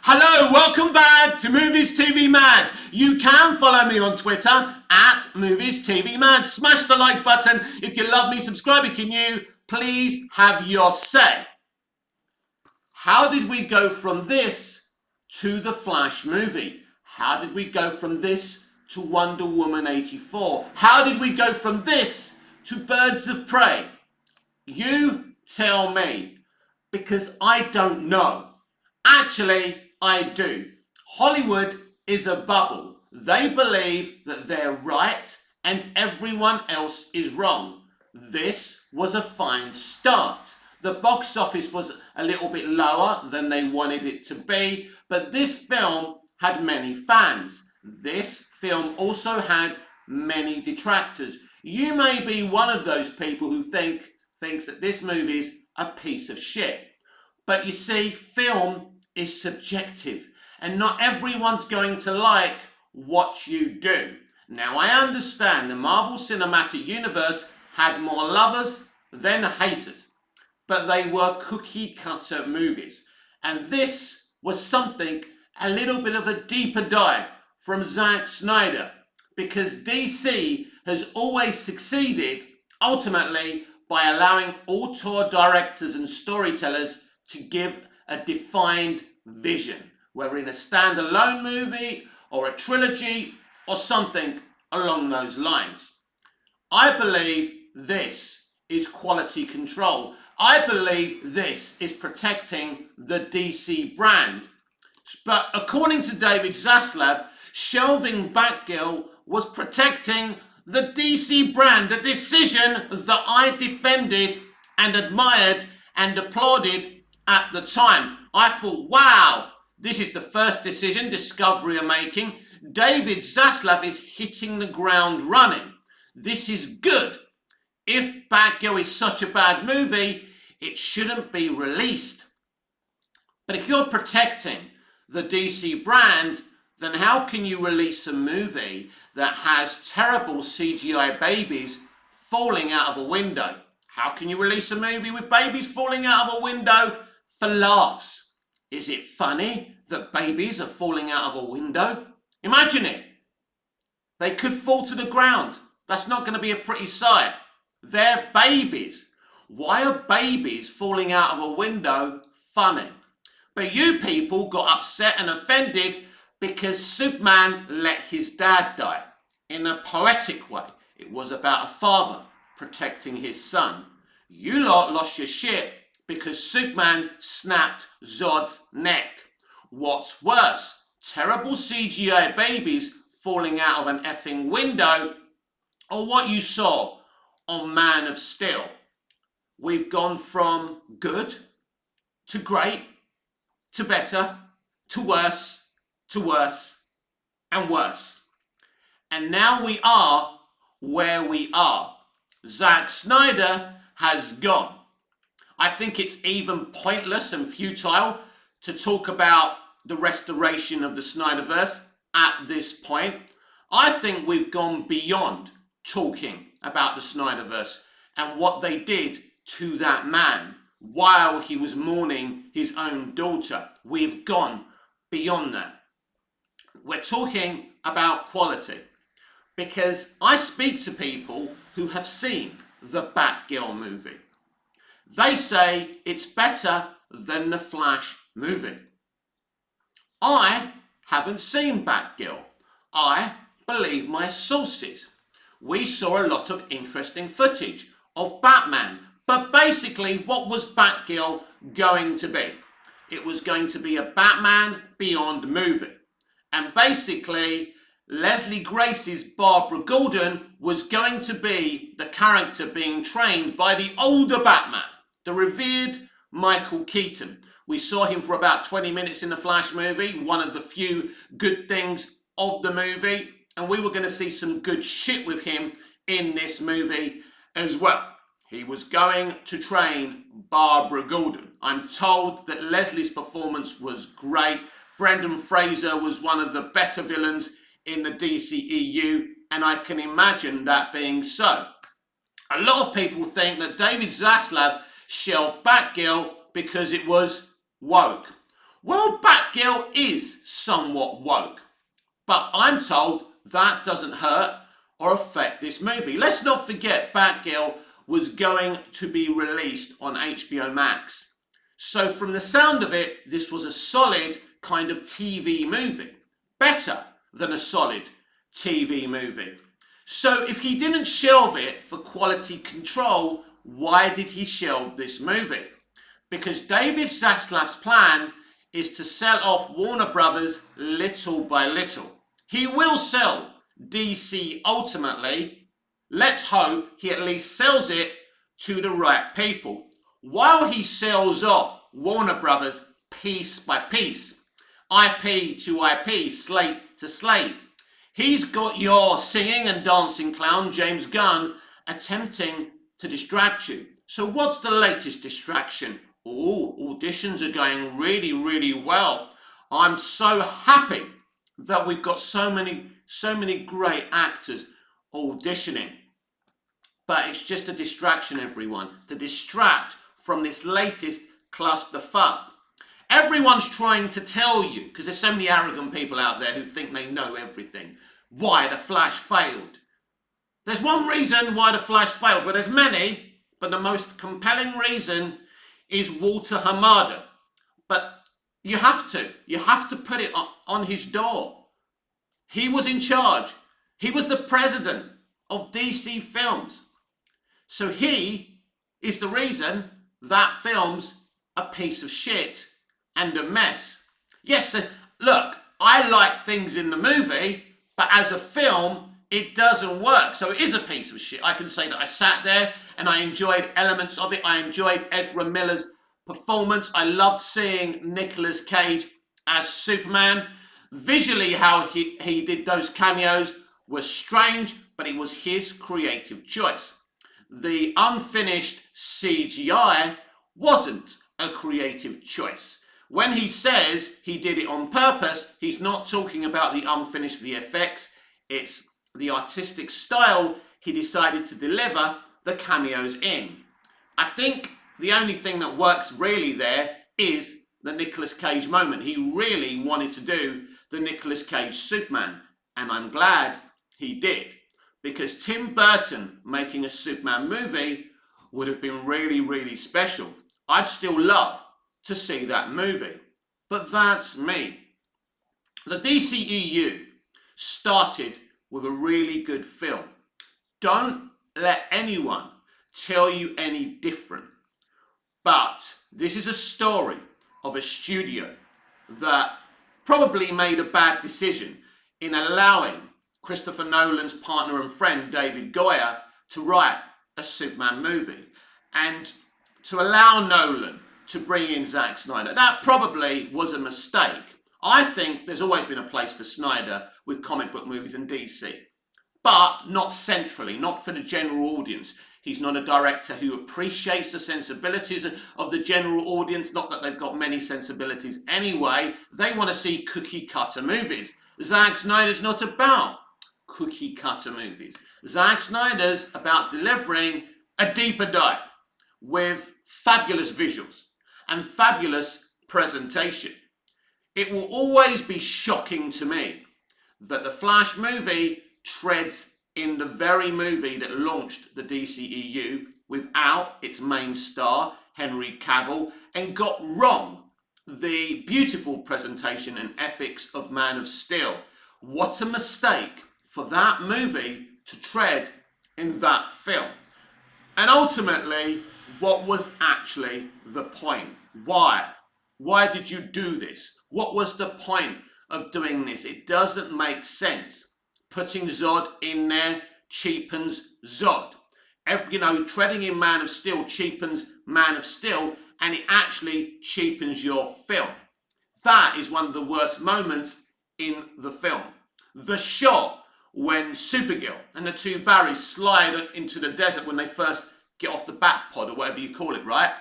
Hello, welcome back to Movies TV Mad. You can follow me on Twitter at Movies TV Mad. Smash the like button. If you love me, subscribe if you're new. Please have your say. How did we go from this to the Flash movie? How did we go from this to Wonder Woman 84? How did we go from this to Birds of Prey? You tell me, because I don't know. Actually, I do. Hollywood is a bubble. They believe that they're right and everyone else is wrong. This was a fine start. The box office was a little bit lower than they wanted it to be, but this film had many fans. This film also had many detractors. You may be one of those people who thinks that this movie's a piece of shit. But you see, film is subjective, and not everyone's going to like what you do. Now, I understand the Marvel Cinematic Universe had more lovers than haters, but they were cookie-cutter movies. And this was something, a little bit of a deeper dive from Zack Snyder, because DC has always succeeded, ultimately, by allowing auteur directors and storytellers to give a defined vision, whether in a standalone movie or a trilogy or something along those lines. I believe this is quality control. I believe this is protecting the DC brand. But according to David Zaslav, shelving Batgirl was protecting the DC brand, a decision that I defended and admired and applauded at the time. I thought, wow, this is the first decision Discovery are making. David Zaslav is hitting the ground running. This is good. If Batgirl is such a bad movie, it shouldn't be released. But if you're protecting the DC brand, then how can you release a movie that has terrible CGI babies falling out of a window? How can you release a movie with babies falling out of a window for laughs? Is it funny that babies are falling out of a window? Imagine it. They could fall to the ground. That's not going to be a pretty sight. They're babies. Why are babies falling out of a window funny? But you people got upset and offended because Superman let his dad die. In a poetic way, it was about a father protecting his son. You lot lost your shit because Superman snapped Zod's neck. What's worse, terrible CGI babies falling out of an effing window, or what you saw on Man of Steel? We've gone from good to great to better to worse and worse. And now we are where we are. Zack Snyder has gone. I think it's even pointless and futile to talk about the restoration of the Snyderverse at this point. I think we've gone beyond talking about the Snyderverse and what they did to that man while he was mourning his own daughter. We've gone beyond that. We're talking about quality, because I speak to people who have seen the Batgirl movie. They say it's better than the Flash movie. I haven't seen Batgirl. I believe my sources. We saw a lot of interesting footage of Batman, but basically, what was Batgirl going to be? It was going to be a Batman Beyond movie. And basically, Leslie Grace's Barbara Gordon was going to be the character being trained by the older Batman, the revered Michael Keaton. We saw him for about 20 minutes in the Flash movie, one of the few good things of the movie, and we were going to see some good shit with him in this movie as well. He was going to train Barbara Gordon. I'm told that Leslie's performance was great. Brendan Fraser was one of the better villains in the DCEU, and I can imagine that being so. A lot of people think that David Zaslav shelved Batgirl because it was woke. Well, Batgirl is somewhat woke, but I'm told that doesn't hurt or affect this movie. Let's not forget Batgirl was going to be released on HBO Max. So from the sound of it, this was a solid kind of TV movie. Better than a solid TV movie. So if he didn't shelve it for quality control, why did he shelve this movie? Because David Zaslav's plan is to sell off Warner Brothers little by little. He will sell DC ultimately. Let's hope he at least sells it to the right people. While he sells off Warner Brothers piece by piece, IP to IP, slate to slate, he's got your singing and dancing clown James Gunn attempting to distract you. So what's the latest distraction? Oh, auditions are going really, really well. I'm so happy that we've got so many great actors auditioning. But it's just a distraction, everyone, to distract from this latest clusterfuck. Everyone's trying to tell you, because there's so many arrogant people out there who think they know everything, why The Flash failed. There's one reason why The Flash failed, but there's many, but the most compelling reason is Walter Hamada. But you have to put it on his door. He was in charge. He was the president of DC Films. So he is the reason that film's a piece of shit and a mess. Yes, look, I like things in the movie, but as a film, it doesn't work. So it is a piece of shit. I can say that I sat there and I enjoyed elements of it. I enjoyed Ezra Miller's performance. I loved seeing Nicolas Cage as Superman. Visually, how he did those cameos was strange, but it was his creative choice. The unfinished CGI wasn't a creative choice. When he says he did it on purpose, he's not talking about the unfinished VFX. It's the artistic style he decided to deliver the cameos in. I think the only thing that works really there is the Nicolas Cage moment. He really wanted to do the Nicolas Cage Superman, and I'm glad he did. Because Tim Burton making a Superman movie would have been really, really special. I'd still love to see that movie. But that's me. The DCEU started with a really good film. Don't let anyone tell you any different. But this is a story of a studio that probably made a bad decision in allowing Christopher Nolan's partner and friend David Goyer to write a Superman movie and to allow Nolan to bring in Zack Snyder. That probably was a mistake. I think there's always been a place for Snyder with comic book movies and DC, but not centrally, not for the general audience. He's not a director who appreciates the sensibilities of the general audience, not that they've got many sensibilities anyway. They want to see cookie cutter movies. Zack Snyder's not about cookie cutter movies. Zack Snyder's about delivering a deeper dive with fabulous visuals and fabulous presentation. It will always be shocking to me that the Flash movie treads in the very movie that launched the DCEU without its main star, Henry Cavill, and got wrong the beautiful presentation and ethics of Man of Steel. What a mistake for that movie to tread in that film. And ultimately, what was actually the point? Why? Why did you do this? What was the point of doing this? It doesn't make sense. Putting Zod in there cheapens Zod. Treading in Man of Steel cheapens Man of Steel, and it actually cheapens your film. That is one of the worst moments in the film. The shot when Supergirl and the two Barrys slide into the desert when they first get off the Batpod or whatever you call it, right?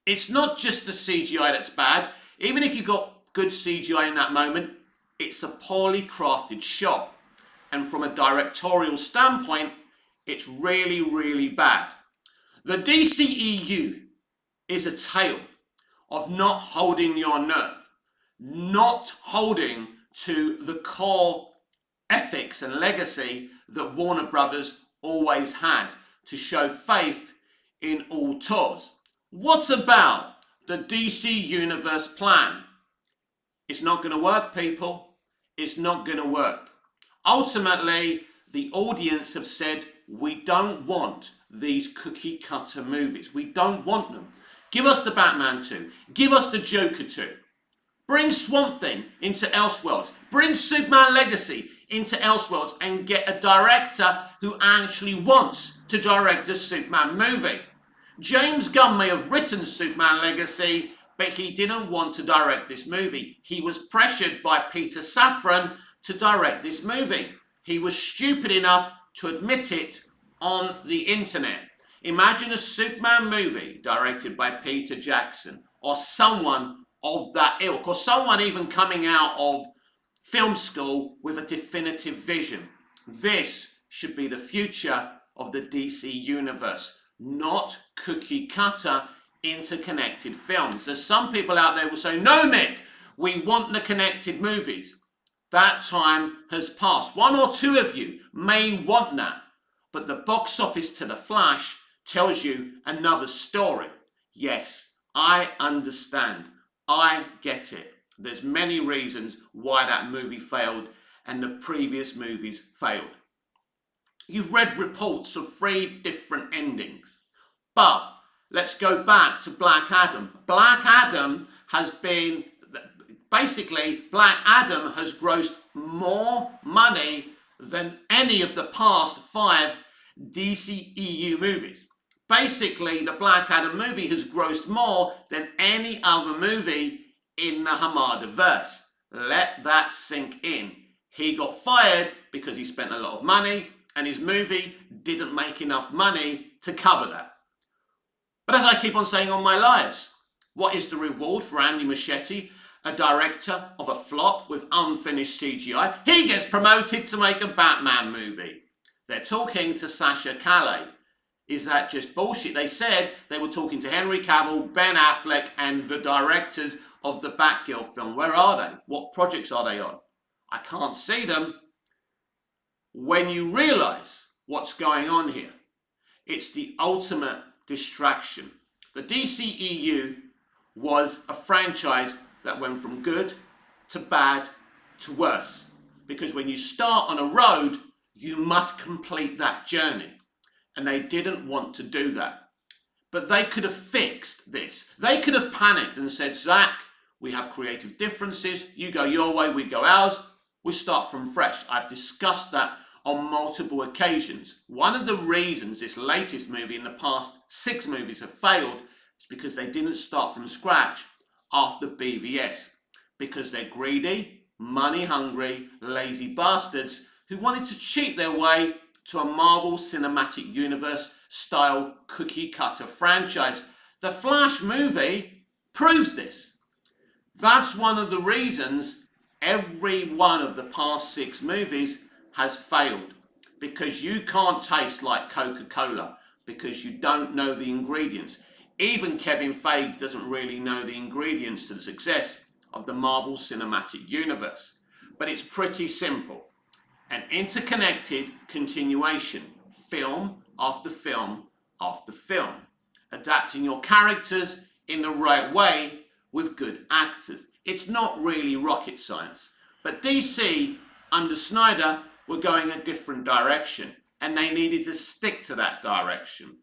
It's not just the CGI that's bad. Even if you've got good CGI in that moment, it's a poorly crafted shot. And from a directorial standpoint, it's really, really bad. The DCEU is a tale of not holding your nerve, not holding to the core ethics and legacy that Warner Brothers always had to show faith in all tours. What about the DC Universe plan? It's not going to work, people. It's not going to work. Ultimately, the audience have said, we don't want these cookie cutter movies. We don't want them. Give us the Batman 2. Give us the Joker 2. Bring Swamp Thing into Elseworlds. Bring Superman Legacy into Elseworlds and get a director who actually wants to direct a Superman movie. James Gunn may have written Superman Legacy, but he didn't want to direct this movie. He was pressured by Peter Safran to direct this movie. He was stupid enough to admit it on the internet. Imagine a Superman movie directed by Peter Jackson or someone of that ilk, or someone even coming out of film school with a definitive vision. This should be the future of the DC universe, not cookie cutter interconnected films. There's some people out there who will say, no, Mick, we want the connected movies. That time has passed. One or two of you may want that, but the box office to The Flash tells you another story. Yes, I understand. I get it. There's many reasons why that movie failed and the previous movies failed. You've read reports of 3 different endings. But let's go back to Black Adam. Black Adam has been, basically, Black Adam has grossed more money than any of the past 5 DCEU movies. Basically, the Black Adam movie has grossed more than any other movie in the Hamada-verse. Let that sink in. He got fired because he spent a lot of money and his movie didn't make enough money to cover that. But as I keep on saying on my lives, what is the reward for Andy Muschietti, a director of a flop with unfinished CGI? He gets promoted to make a Batman movie. They're talking to Sasha Calle. Is that just bullshit? They said they were talking to Henry Cavill, Ben Affleck, and the directors of the Batgirl film. Where are they? What projects are they on? I can't see them. When you realise what's going on here, it's the ultimate distraction. The DCEU was a franchise that went from good to bad to worse. Because when you start on a road, you must complete that journey. And they didn't want to do that. But they could have fixed this. They could have panicked and said, Zach, we have creative differences. You go your way, we go ours. We start from fresh. I've discussed that on multiple occasions. One of the reasons this latest movie and the past 6 movies have failed is because they didn't start from scratch after BVS. Because they're greedy, money-hungry, lazy bastards who wanted to cheat their way to a Marvel Cinematic Universe style cookie cutter franchise. The Flash movie proves this. That's one of the reasons every one of the past 6 movies has failed. Because you can't taste like Coca-Cola because you don't know the ingredients. Even Kevin Feige doesn't really know the ingredients to the success of the Marvel Cinematic Universe. But it's pretty simple. An interconnected continuation, film after film after film, adapting your characters in the right way with good actors. It's not really rocket science, but DC under Snyder were going a different direction and they needed to stick to that direction.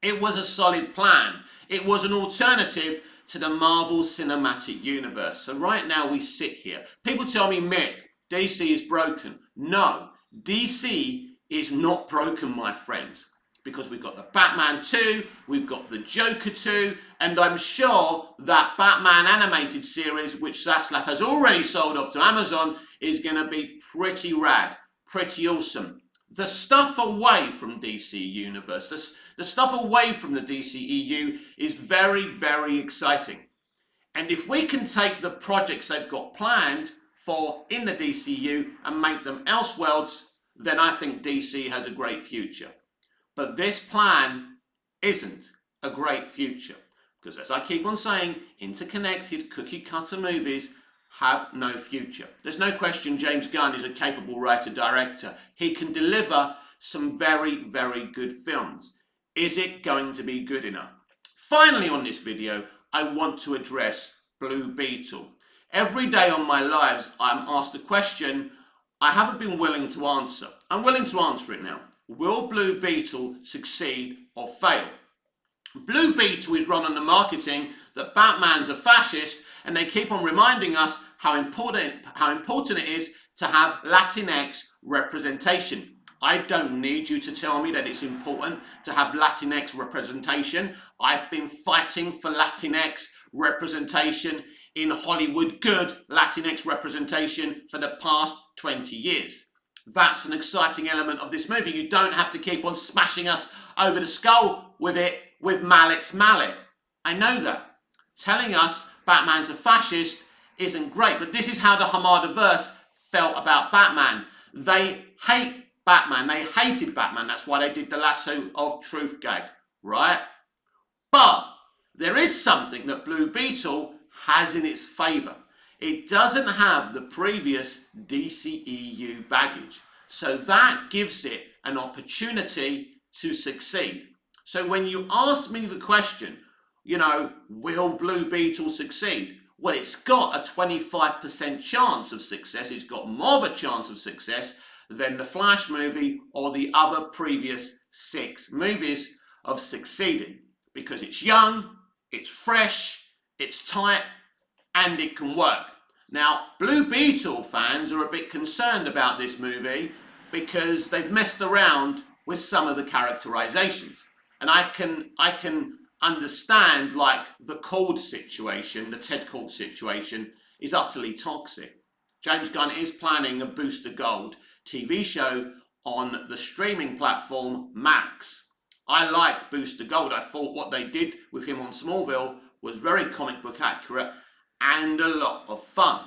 It was a solid plan. It was an alternative to the Marvel Cinematic Universe. So right now we sit here. People tell me, Mick, DC is broken. No, DC is not broken, my friends, because we've got the Batman 2, we've got the Joker 2, and I'm sure that Batman animated series, which Saslav has already sold off to Amazon, is going to be pretty rad, pretty awesome. The stuff away from DC Universe, the stuff away from the DCEU is very, very exciting. And if we can take the projects they've got planned for in the DCU and make them Elseworlds, then I think DC has a great future. But this plan isn't a great future. Because as I keep on saying, interconnected cookie cutter movies have no future. There's no question James Gunn is a capable writer-director. He can deliver some very, very good films. Is it going to be good enough? Finally on this video, I want to address Blue Beetle. Every day on my lives, I'm asked a question I haven't been willing to answer. I'm willing to answer it now. Will Blue Beetle succeed or fail? Blue Beetle is run on the marketing that Batman's a fascist, and they keep on reminding us how important it is to have Latinx representation. I don't need you to tell me that it's important to have Latinx representation. I've been fighting for Latinx representation in Hollywood, good Latinx representation, for the past 20 years. That's an exciting element of this movie. You don't have to keep on smashing us over the skull with it with Mallet's mallet. I know that. Telling us Batman's a fascist isn't great, but this is how the Hamadaverse felt about Batman. They hate Batman. They hated Batman. That's why they did the lasso of truth gag, right? But there is something that Blue Beetle has in its favour. It doesn't have the previous DCEU baggage. So that gives it an opportunity to succeed. So when you ask me the question, will Blue Beetle succeed? Well, it's got a 25% chance of success. It's got more of a chance of success than the Flash movie or the other previous 6 movies of succeeding. Because it's young, it's fresh, it's tight, and it can work. Now, Blue Beetle fans are a bit concerned about this movie because they've messed around with some of the characterizations. And I can understand, like, the Cord situation, the Ted Cord situation, is utterly toxic. James Gunn is planning a Booster Gold TV show on the streaming platform Max. I like Booster Gold. I thought what they did with him on Smallville was very comic book accurate and a lot of fun.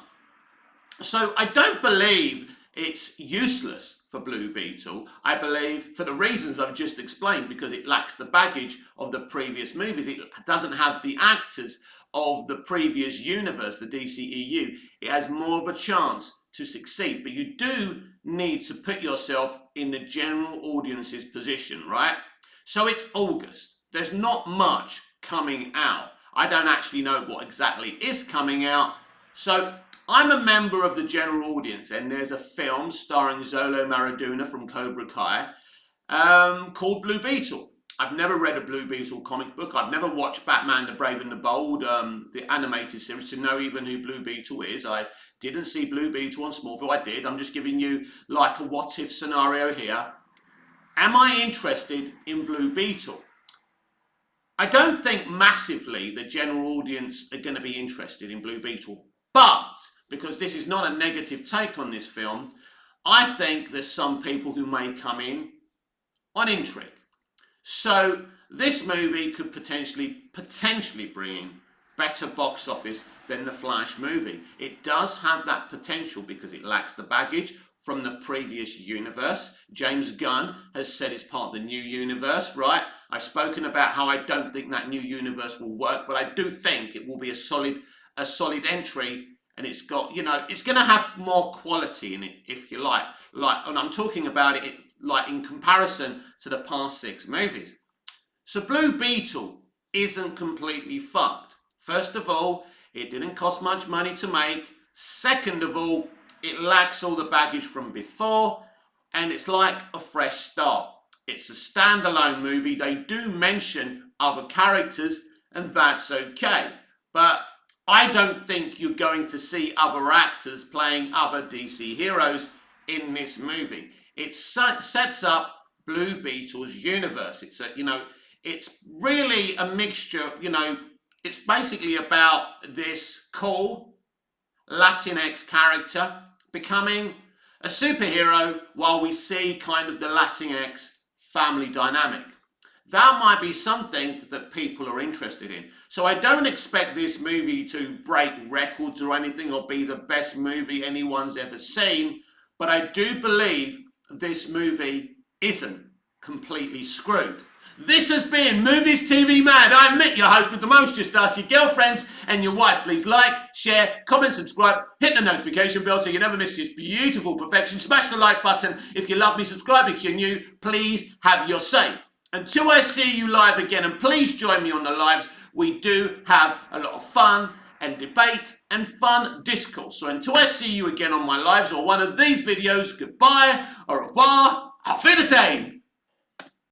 So I don't believe it's useless for Blue Beetle. I believe, for the reasons I've just explained, because it lacks the baggage of the previous movies. It doesn't have the actors of the previous universe, the DCEU. It has more of a chance to succeed. But you do need to put yourself in the general audience's position, right? So it's August. There's not much coming out. I don't actually know what exactly is coming out. So I'm a member of the general audience, and there's a film starring Zolo Maradona from Cobra Kai called Blue Beetle. I've never read a Blue Beetle comic book. I've never watched Batman the Brave and the Bold, the animated series, to know even who Blue Beetle is. I didn't see Blue Beetle on Smallville. I did. I'm just giving you like a what-if scenario here. Am I interested in Blue Beetle? I don't think massively the general audience are going to be interested in Blue Beetle. But, because this is not a negative take on this film, I think there's some people who may come in on intrigue. So this movie could potentially bring in better box office than the Flash movie. It does have that potential because it lacks the baggage from the previous universe. James Gunn has said it's part of the new universe, right? I've spoken about how I don't think that new universe will work, but I do think it will be a solid entry, and it's got, it's going to have more quality in it, if you like, and I'm talking about it like in comparison to the past 6 movies. So Blue Beetle isn't completely fucked. First of all, it didn't cost much money to make. Second of all, it lacks all the baggage from before, and it's like a fresh start. It's a standalone movie. They do mention other characters, and that's okay. But I don't think you're going to see other actors playing other DC heroes in this movie. It sets up Blue Beetle's universe. It's really a mixture, it's basically about this cool Latinx character becoming a superhero while we see kind of the Latinx family dynamic. That might be something that people are interested in. So I don't expect this movie to break records or anything or be the best movie anyone's ever seen, but I do believe this movie isn't completely screwed. This has been Movies TV Mad. I'm Mick, your host with the most. Just ask your girlfriends and your wives. Please like, share, comment, subscribe, hit the notification bell so you never miss this beautiful perfection. Smash the like button if you love me. Subscribe if you're new. Please have your say. Until I see you live again, and please join me on the lives, we do have a lot of fun and debate and fun discourse. So until I see you again on my lives or one of these videos, goodbye, au revoir, auf Wiedersehen.